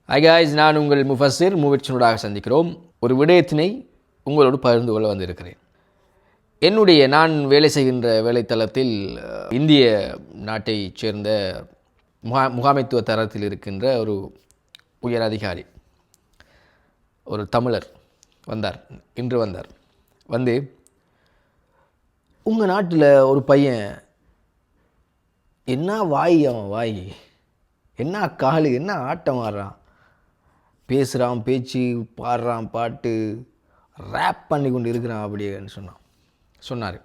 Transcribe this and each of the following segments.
Hi guys, நான் உங்கள் முஃபஸிர் மூவிட்சனூடாக சந்திக்கிறோம். ஒரு விடயத்தினை உங்களோடு பகிர்ந்து கொள்ள வந்திருக்கிறேன். நான் வேலை செய்கின்ற வேலைத்தளத்தில் இந்திய நாட்டைச் சேர்ந்த முகாமைத்துவ தரத்தில் இருக்கின்ற ஒரு உயர் அதிகாரி, ஒரு தமிழர் இன்று வந்தார். வந்து, உங்கள் நாட்டில் ஒரு பையன் என்ன அவன் வாய் என்ன காலு என்ன ஆட்டம் ஆடுறான், பேசுகிறான் பேச்சு, பாடுறான் பாட்டு, ரேப் பண்ணி கொண்டு இருக்கிறான் அப்படின்னு சொன்னார்.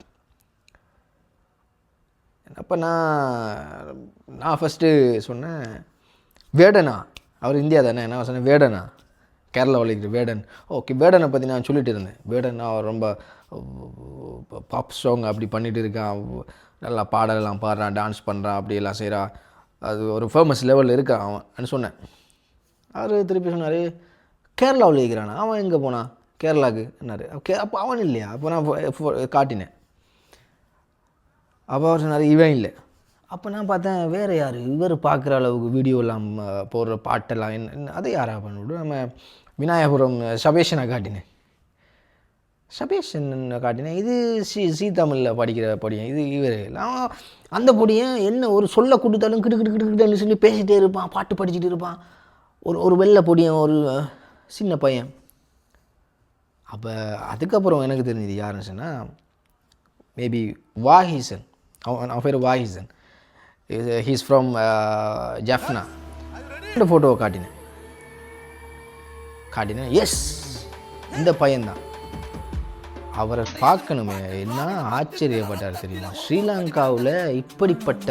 அப்போ நான் ஃபஸ்ட்டு சொன்னேன், வேடனா, அவர் இந்தியா தானே, நான் சொன்னேன் வேடனா, கேரளாவில் இருக்கிற வேடன். ஓகே, வேடனை பற்றி நான் சொல்லிட்டு இருந்தேன். வேடன் அவர் ரொம்ப பாப் சாங் அப்படி பண்ணிகிட்டு இருக்கான், நல்லா பாடலாம் பாடுறான், டான்ஸ் பண்ணுறான், அப்படியெல்லாம் செய்கிறான், அது ஒரு ஃபேமஸ் லெவலில் இருக்கான் அவன் சொன்னேன். அவர் திருப்பி சொன்னார், கேரளாவில் இருக்கிறானா, அவன் எங்கே போனான் கேரளாவுக்கு என்னார். அப்போ அவன் இல்லையா? அப்போ நான் காட்டினேன். அப்போ அவர் சொன்னார், இவன் இல்லை. அப்போ நான் பார்த்தேன், வேறு யார் இவர் பார்க்குற அளவுக்கு வீடியோலாம் போடுற பாட்டெல்லாம் என்ன அதை யாராக பண்ணிவிட்டு நம்ம விநாயகபுரம் சபேஷனை காட்டினேன். இது சி தமிழில் படிக்கிற பொடியன், இது இவர் எல்லாம். அந்த பொடியன் என்ன ஒரு சொல்ல கொடுத்தாலும் கிட்டு சொல்லி பேசிகிட்டே இருப்பான், பாட்டு படிச்சுட்டு இருப்பான். ஒரு வெள்ளை பொடியன், ஒரு சின்ன பையன். அப்போ அதுக்கப்புறம் எனக்கு தெரிஞ்சது யாருன்னு சொன்னால், மேபி வாஹிசன். அவன் பேர் வாஹிசன். He's from Jaffna. இந்த ஃபோட்டோவை காட்டினேன். எஸ், இந்த பையன்தான். அவரை பார்க்கணுமே, என்ன ஆச்சரியப்பட்டார் தெரியுமா? ஸ்ரீலங்காவில் இப்படிப்பட்ட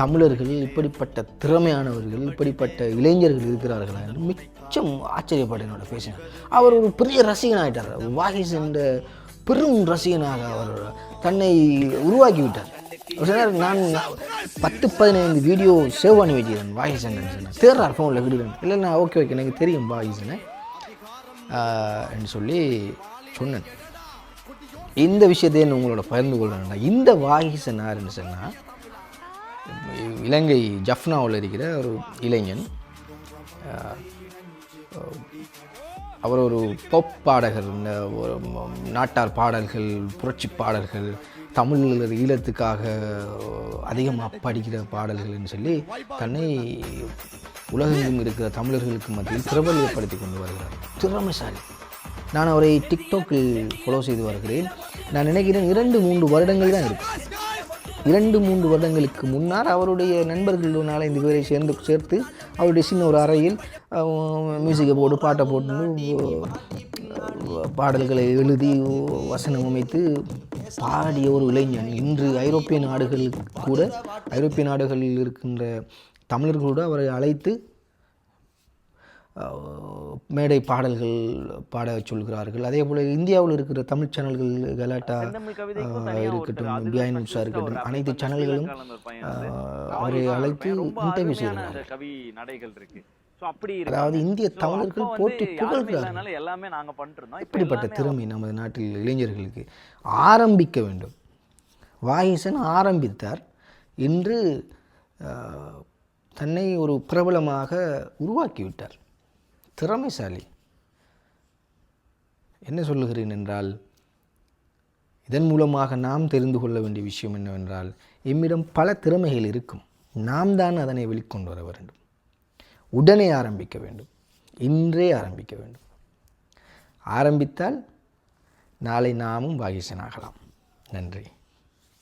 தமிழர்கள், இப்படிப்பட்ட திறமையானவர்கள், இப்படிப்பட்ட இளைஞர்கள் இருக்கிறார்களா என்று மிச்சம் ஆச்சரியப்பட்டு என்னோட பேசினார். அவர் ஒரு பெரிய ரசிகன் ஆகிட்டார். வாகிஸ் என்ற பெரும் ரசிகனாக அவர் தன்னை உருவாக்கி விட்டார். நான் 10-15 வீடியோ சேவ் பண்ணி வச்சுக்கிறேன் வாகிசன் சொன்னேன். தேர்றார் ஃபோனில் விடுவேன். இல்லைண்ணா, ஓகே எனக்கு தெரியும் வாகிசனை என்று சொல்லி சொன்னேன். இந்த விஷயத்தையே உங்களோட பகிர்ந்து கொள்ளணும்னா, இந்த வாகிசன் யாருன்னு சொன்னால், இலங்கை ஜஃப்னாவில் இருக்கிற ஒரு இளைஞன். அவர் ஒரு பாப் பாடகர், ஒரு நாட்டார் பாடல்கள், புரட்சி பாடல்கள், தமிழ் ஈழத்துக்காக அதிகமாக படிக்கிற பாடல்கள்னு சொல்லி தன்னை உலகெங்கும் இருக்கிற தமிழர்களுக்கு மத்தியில் பிரபலப்படுத்தி கொண்டு வருகிறார். திறமைசாலி. நான் அவரை டிக்டாக்கில் ஃபாலோ செய்து வருகிறேன். நான் நினைக்கிறேன் 2-3 வருடங்கள் தான் இருக்குது. 2-3 வருடங்களுக்கு முன்னால் அவருடைய நண்பர்களால் இந்த பேரை சேர்த்து அவருடைய சின்ன ஒரு அறையில் மியூசிக்கை போட்டு பாட்டை போட்டு பாடல்களை எழுதி வசனம் அமைத்து பாடிய ஒரு இளைஞன் இன்று ஐரோப்பிய நாடுகளில் இருக்கின்ற தமிழர்களோடு அவரை அழைத்து மேடை பாடல்கள் பாட சொல்கிறார்கள். அதே போல் இந்தியாவில் இருக்கிற தமிழ் சேனல்கள், கலாட்டா இருக்கட்டும், பிஐ நியூஸாக இருக்கட்டும், அனைத்து சேனல்களும் அவரை அழைத்து இன்டர்வியூ செய்கிறார்கள். அதாவது இந்திய தமிழர்கள் போட்டி புகழ்கிறார்கள். இப்படிப்பட்ட திறமை நமது நாட்டில் இளைஞர்களுக்கு ஆரம்பிக்க வேண்டும். வாகிசன் ஆரம்பித்தார். இன்று தன்னை ஒரு பிரபலமாக உருவாக்கிவிட்டார். திறமைசாலி. என்ன சொல்லுகிறேன் என்றால், இதன் மூலமாக நாம் தெரிந்து கொள்ள வேண்டிய விஷயம் என்னவென்றால், எம்மிடம் பல திறமைகள் இருக்கும். நாம் தான் அதனை வெளிக்கொண்டு வர வேண்டும். உடனே ஆரம்பிக்க வேண்டும். இன்றே ஆரம்பிக்க வேண்டும். ஆரம்பித்தால் நாளை நாமும் வாகிசனாகலாம். நன்றி.